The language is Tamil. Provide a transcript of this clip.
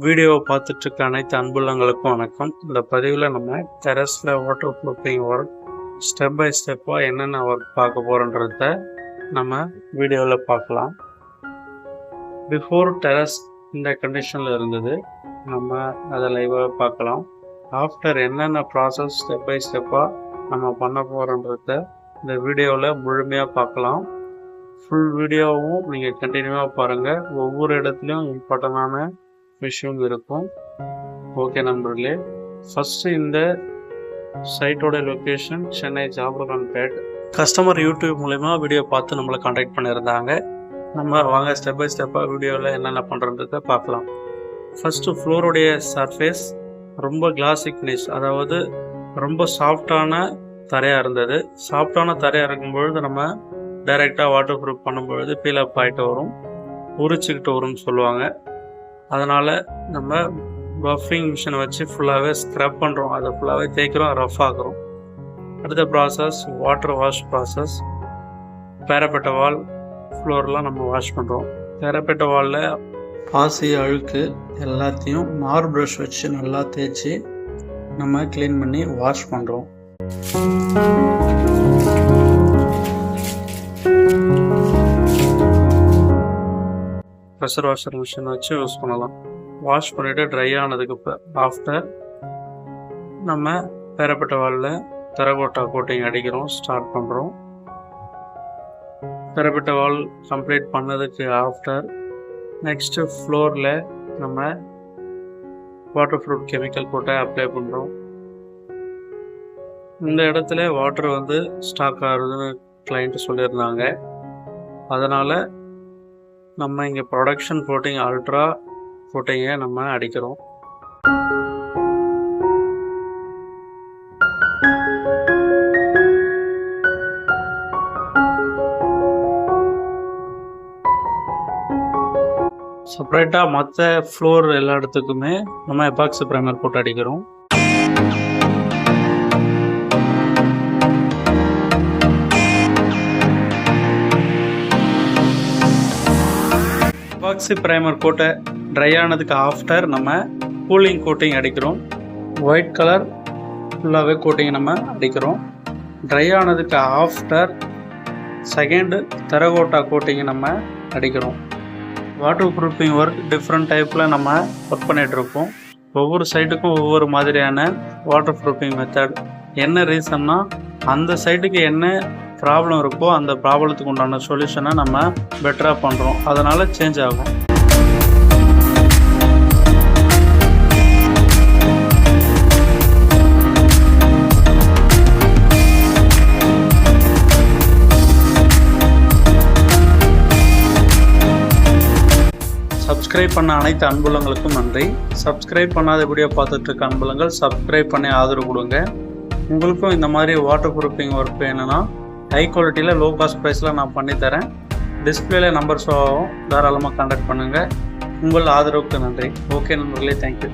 வீடியோவை பார்த்துட்டு இருக்க அனைத்து அன்புள்ளங்களுக்கும் வணக்கம். இந்த பதிவில் நம்ம டெரஸில் water proofing work step by ஸ்டெப்பாக என்னென்ன ஒர்க் பார்க்க போகிறோன்றத நம்ம வீடியோவில் பார்க்கலாம். பிஃபோர் டெரஸ் இந்த கண்டிஷனில் இருந்தது, நம்ம அதை லைவாக பார்க்கலாம். ஆஃப்டர் என்னென்ன ப்ராசஸ் ஸ்டெப் பை ஸ்டெப்பாக நம்ம பண்ண போகிறோன்றத இந்த வீடியோவில் முழுமையாக பார்க்கலாம். ஃபுல் வீடியோவும் நீங்கள் கண்டினியூவாக பாருங்கள். ஒவ்வொரு இடத்துலையும் இம்பார்ட்டண்டான விஷயம் இருக்கும். ஓகே நண்பர்களே, ஃபஸ்ட்டு இந்த சைட்டோட லொக்கேஷன் சென்னை ஜாபர்கான்பேட். கஸ்டமர் யூடியூப் மூலமா வீடியோ பார்த்து நம்மளை காண்டாக்ட் பண்ணியிருந்தாங்க. நம்ம வாங்க ஸ்டெப் பை ஸ்டெப்பாக வீடியோவில் என்னென்ன பண்ணுறதுக்கு பார்க்கலாம். ஃபஸ்ட்டு ஃப்ளோருடைய சர்ஃபேஸ் ரொம்ப கிளாசி ஃபினிஷ், அதாவது ரொம்ப சாஃப்டான தரையாக இருந்தது. சாஃப்டான தரையாக இருக்கும்பொழுது நம்ம டைரெக்டாக வாட்டர் ப்ரூஃப் பண்ணும்பொழுது பீலப் ஆகிட்டு வரும், உரிச்சிக்கிட்டு வரும்னு சொல்லுவாங்க. அதனால் நம்ம பஃபிங் மிஷினை வச்சு ஃபுல்லாகவே ஸ்க்ரப் பண்ணுறோம், அதை ஃபுல்லாகவே தேய்க்கிறோம், ரஃப் ஆகிறோம். அடுத்த ப்ராசஸ் வாட்டர் வாஷ் ப்ராசஸ். பேரப்பட்ட வால் ஃப்ளோர்லாம் நம்ம வாஷ் பண்ணுறோம். பேரப்பட்ட வாலில் பாசி அழுக்கு எல்லாத்தையும் மார் ப்ரஷ் வச்சு நல்லா தேய்ச்சி நம்ம க்ளீன் பண்ணி வாஷ் பண்ணுறோம். ப்ரெஷர் வாஷர் மிஷின் வச்சு யூஸ் பண்ணலாம். வாஷ் பண்ணிவிட்டு ட்ரை ஆனதுக்கு ஆஃப்டர் நம்ம பேரப்பட்ட வாலில் டெரகோட்டா கோட்டிங் அடிக்கிறோம், ஸ்டார்ட் பண்ணுறோம். பேரப்பட்ட வால் கம்ப்ளீட் பண்ணதுக்கு ஆஃப்டர் நெக்ஸ்ட்டு ஃப்ளோரில் நம்ம வாட்டர் ப்ரூஃப் கெமிக்கல் போட்டு அப்ளை பண்ணுறோம். இந்த இடத்துல வாட்டர் ஸ்டாக் ஆகுதுன்னு கிளைண்ட்டு சொல்லியிருந்தாங்க. அதனால் நம்ம இங்கே ப்ரொடக்ஷன் கோட்டிங் அல்ட்ரா கோட்டிங்கை நம்ம அடிக்கிறோம். செப்பரேட்டாக மற்ற ஃப்ளோர் எல்லா இடத்துக்குமே நம்ம எபாக்சி ப்ரைமர் போட்டு அடிக்கிறோம். எபாக்சி ப்ரைமர் கோட்டை ட்ரை ஆனதுக்கு ஆஃப்டர் நம்ம கூலிங் கோட்டிங் அடிக்கிறோம். ஒயிட் கலர் ஃபுல்லாகவே கோட்டிங் நம்ம அடிக்கிறோம். ட்ரை ஆனதுக்கு ஆஃப்டர் செகண்ட் டெரகோட்டா கோட்டிங் நம்ம அடிக்கிறோம். வாட்டர் ப்ரூஃபிங் ஒர்க் டிஃப்ரெண்ட் டைப்பில் நம்ம ஒர்க் பண்ணிகிட்ருக்கோம். ஒவ்வொரு சைட்டுக்கும் ஒவ்வொரு மாதிரியான வாட்டர் ப்ரூஃபிங் மெத்தட். என்ன ரீசன்னா அந்த சைட்டுக்கு என்ன ப்ராப்ளம் இருக்கோ அந்த ப்ராப்ளத்துக்கு உண்டான சொல்யூஷனை நம்ம பெட்டராக பண்ணுறோம், அதனால் சேஞ்ச் ஆகும். சப்ஸ்கிரைப் பண்ண அனைத்து அன்புள்ளங்களுக்கும் நன்றி. சப்ஸ்கிரைப் பண்ணாத வீடியோ பார்த்துட்டு இருக்க அன்புள்ளங்கள் சப்ஸ்கிரைப் பண்ணி ஆதரவு கொடுங்க. உங்களுக்கும் இந்த மாதிரி வாட்டர் ப்ரூஃபிங் ஒர்க் வேணும்னா ஹை குவாலிட்டியில் லோ காஸ்ட் ப்ரைஸில் நான் பண்ணித்தரேன். டிஸ்பிளேல நம்பர் ஷோ ஆகும், தாராளமாக கான்டாக்ட் பண்ணுங்கள். உங்கள் ஆதரவுக்கு நன்றி. ஓகே நண்பர்களே, தேங்க்யூ.